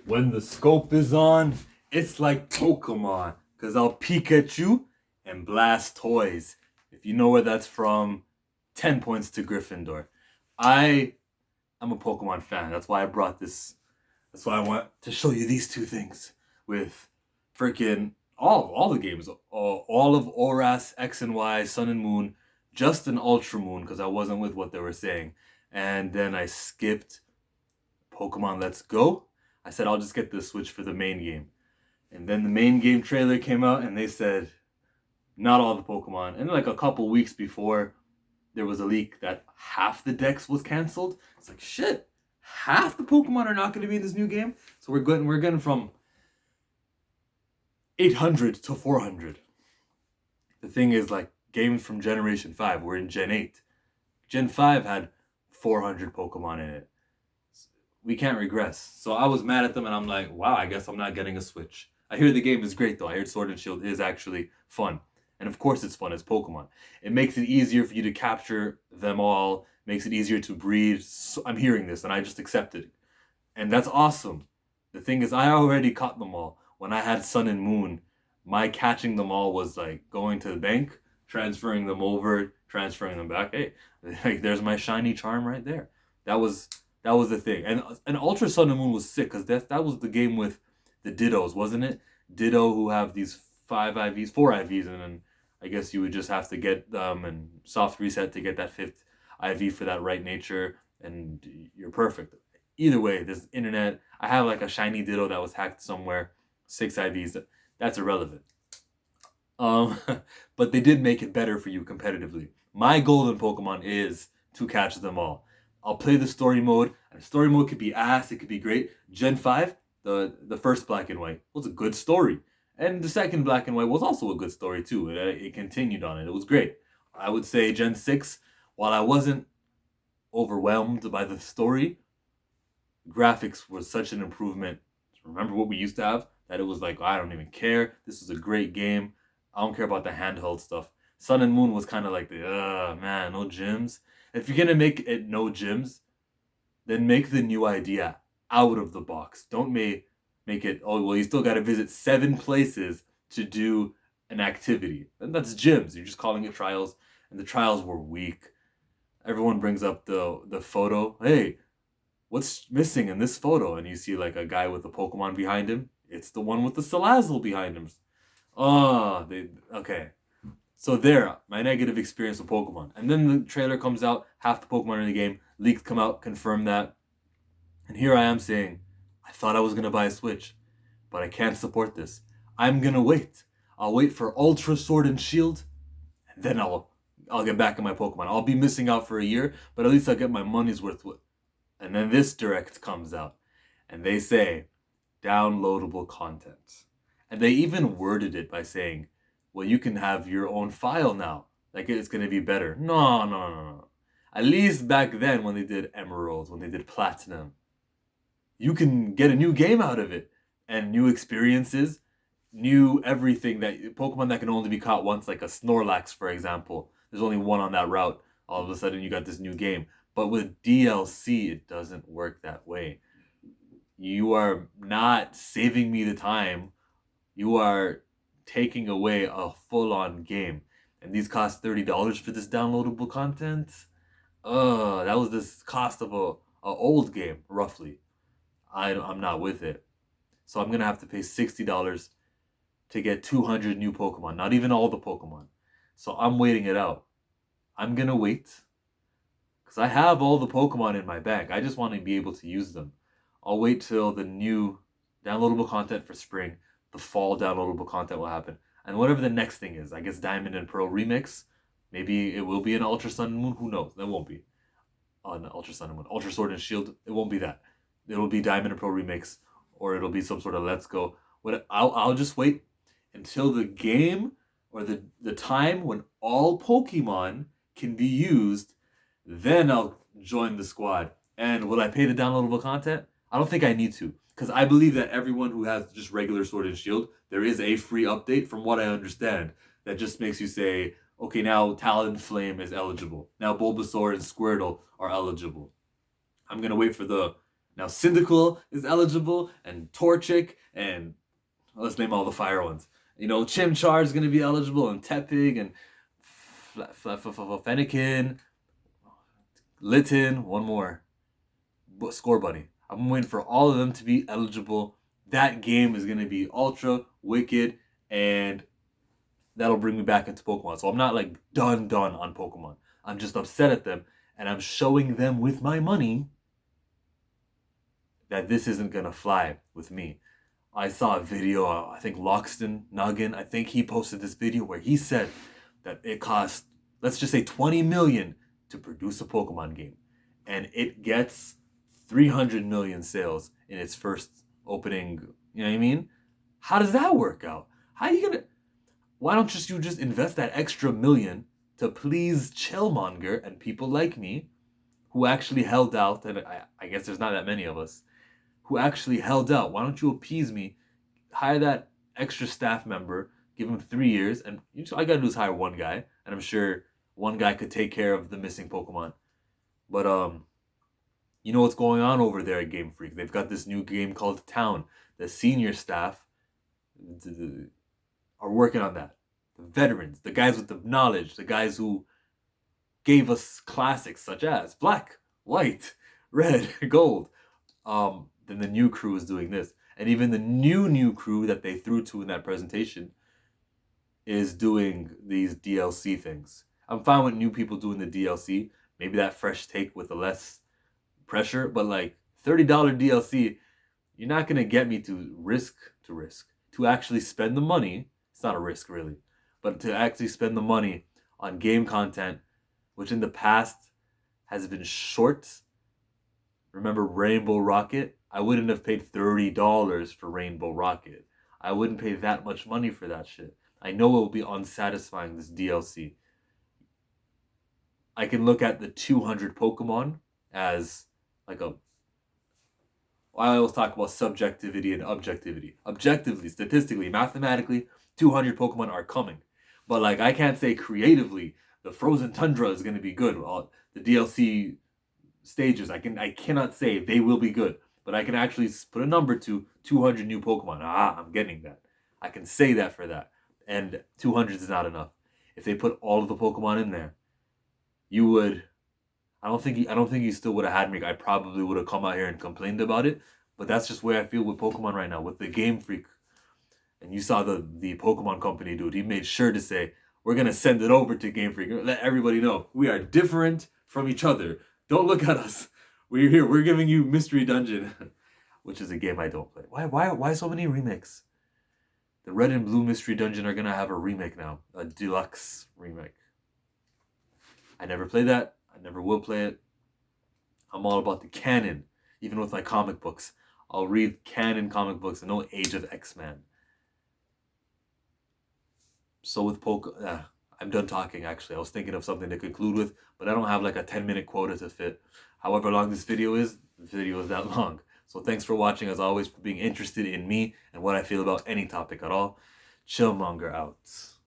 When the scope is on, it's like Pokemon, because I'll peek at you and blast toys. If you know where that's from, 10 points to Gryffindor. I am a Pokemon fan. That's why I brought this. That's why I want to show you these two things with freaking all the games. All of ORAS, X and Y, Sun and Moon, just an Ultra Moon because I wasn't with what they were saying. And then I skipped Pokemon Let's Go. I said I'll just get the Switch for the main game. And then the main game trailer came out and they said not all the Pokemon. And like a couple weeks before, there was a leak that half the dex was canceled. It's like shit. Half the Pokemon are not going to be in this new game. So we're getting from 800 to 400. The thing is, like, games from Generation 5 were in Gen 8. Gen 5 had 400 Pokemon in it. We can't regress. So I was mad at them and I'm like, wow, I guess I'm not getting a Switch. I hear the game is great though. I heard Sword and Shield is actually fun. And of course it's fun, it's Pokemon. It makes it easier for you to capture them all, makes it easier to breed. So I'm hearing this and I just accept it. And that's awesome. The thing is, I already caught them all. When I had Sun and Moon, my catching them all was like going to the bank, transferring them over, transferring them back. Hey, like there's my shiny charm right there. That was that was the thing. And Ultra Sun and Moon was sick because that was the game with the Dittos, wasn't it? Ditto who have these five IVs, four IVs, and then I guess you would just have to get them and soft reset to get that fifth IV for that right nature, and you're perfect. Either way, this internet. I have like a shiny Ditto that was hacked somewhere, six IVs. That's irrelevant. Um, but they did make it better for you competitively. My goal in Pokemon is to catch them all. I'll play the story mode, and story mode could be ass, it could be great. Gen 5, the first Black and White, was a good story. And the second Black and White was also a good story too. It continued on it. It was great. I would say Gen 6, while I wasn't overwhelmed by the story, graphics was such an improvement. Remember what we used to have? That it was like, I don't even care. This is a great game. I don't care about the handheld stuff. Sun and Moon was kind of like the, man, no gyms. If you're gonna make it no gyms, then make the new idea out of the box. Don't make it, oh, well, you still gotta visit 7 places to do an activity. And that's gyms. You're just calling it trials. And the trials were weak. Everyone brings up the photo. Hey, what's missing in this photo? And you see like a guy with a Pokemon behind him. It's the one with the Salazzle behind him. Oh, they okay. So there, my negative experience with Pokemon. And then the trailer comes out, half the Pokemon in the game, leaks come out, confirm that. And here I am saying, I thought I was gonna buy a Switch, but I can't support this. I'm gonna wait. I'll wait for Ultra Sword and Shield, and then I'll get back in my Pokemon. I'll be missing out for a year, but at least I'll get my money's worth with. And then this direct comes out, and they say downloadable content. And they even worded it by saying, well, you can have your own file now. Like it's going to be better. No, no, no, no. At least back then when they did Emerald, when they did Platinum, you can get a new game out of it and new experiences, new everything that Pokemon that can only be caught once, like a Snorlax, for example. There's only one on that route. All of a sudden, you got this new game. But with DLC, it doesn't work that way. You are not saving me the time. You are taking away a full-on game. And these cost $30 for this downloadable content. That was this cost of a old game, roughly. I'm not with it. So I'm gonna have to pay $60 to get 200 new Pokemon. Not even all the Pokemon. So I'm waiting it out. I'm gonna wait because I have all the Pokemon in my bag. I just want to be able to use them. I'll wait till the new downloadable content for spring, the fall downloadable content will happen, and whatever the next thing is. I guess Diamond and Pearl remix. Maybe it will be an Ultra Sun and Moon. Who knows? That won't be on Ultra Sun and Moon. Ultra Sword and Shield. It won't be that. It'll be Diamond and Pearl remix, or it'll be some sort of Let's Go. What I'll just wait until the game or the time when all Pokemon can be used, then I'll join the squad. And will I pay the downloadable content? I don't think I need to. Because I believe that everyone who has just regular Sword and Shield, there is a free update, from what I understand, that just makes you say, okay, now Talonflame is eligible. Now Bulbasaur and Squirtle are eligible. I'm going to wait for the Now Cyndaquil is eligible, and Torchic, and let's name all the fire ones. Chimchar is going to be eligible, and Tepig, and Fennekin, Litten, one more. Score Bunny. I'm waiting for all of them to be eligible. That game is going to be ultra wicked, and that'll bring me back into Pokemon. So I'm not like done on Pokemon. I'm just upset at them, and I'm showing them with my money that this isn't going to fly with me. I saw a video, I think Loxton Noggin, I think he posted this video where he said that it cost, let's just say 20 million to produce a Pokemon game. And it gets 300 million sales in its first opening, you know what I mean? How does that work out? Why don't you just invest that extra million to please Chillmonger and people like me who actually held out, and I guess there's not that many of us, who actually held out. Why don't you appease me, hire that extra staff member, give him 3 years, and all I gotta do is hire one guy, and I'm sure one guy could take care of the missing Pokemon. But you know what's going on over there at Game Freak? They've got this new game called Town. The senior staff are working on that. The veterans, the guys with the knowledge, the guys who gave us classics such as Black, White, Red, Gold. Then the new crew is doing this. And even the new crew that they threw to in that presentation is doing these DLC things. I'm fine with new people doing the DLC. Maybe that fresh take with the less pressure. But like $30 DLC, you're not going to get me to risk. To actually spend the money. It's not a risk really. But to actually spend the money on game content, which in the past has been short. Remember Rainbow Rocket? I wouldn't have paid $30 for Rainbow Rocket. I wouldn't pay that much money for that shit. I know it will be unsatisfying, this DLC. I can look at the 200 Pokemon as like a... I always talk about subjectivity and objectivity. Objectively, statistically, mathematically, 200 Pokemon are coming. But like, I can't say creatively, the Frozen Tundra is going to be good. The DLC stages, I cannot say they will be good. But I can actually put a number to 200 new Pokemon. I'm getting that. I can say that for that. And 200 is not enough. If they put all of the Pokemon in there, you would... I don't think you still would have had me. I probably would have come out here and complained about it. But that's just where I feel with Pokemon right now. With the Game Freak. And you saw the Pokemon company dude. He made sure to say, we're going to send it over to Game Freak. Let everybody know. We are different from each other. Don't look at us. We're here. We're giving you Mystery Dungeon, which is a game I don't play. Why so many remakes? The Red and Blue Mystery Dungeon are gonna have a remake now, a deluxe remake. I never played that. I never will play it. I'm all about the canon, even with my comic books. I'll read canon comic books and no Age of X-Men. So with I'm done talking actually. I was thinking of something to conclude with, but I don't have like a 10-minute quota to fit. However long this video is, the video is that long. So thanks for watching, as always, for being interested in me and what I feel about any topic at all. Chillmonger out.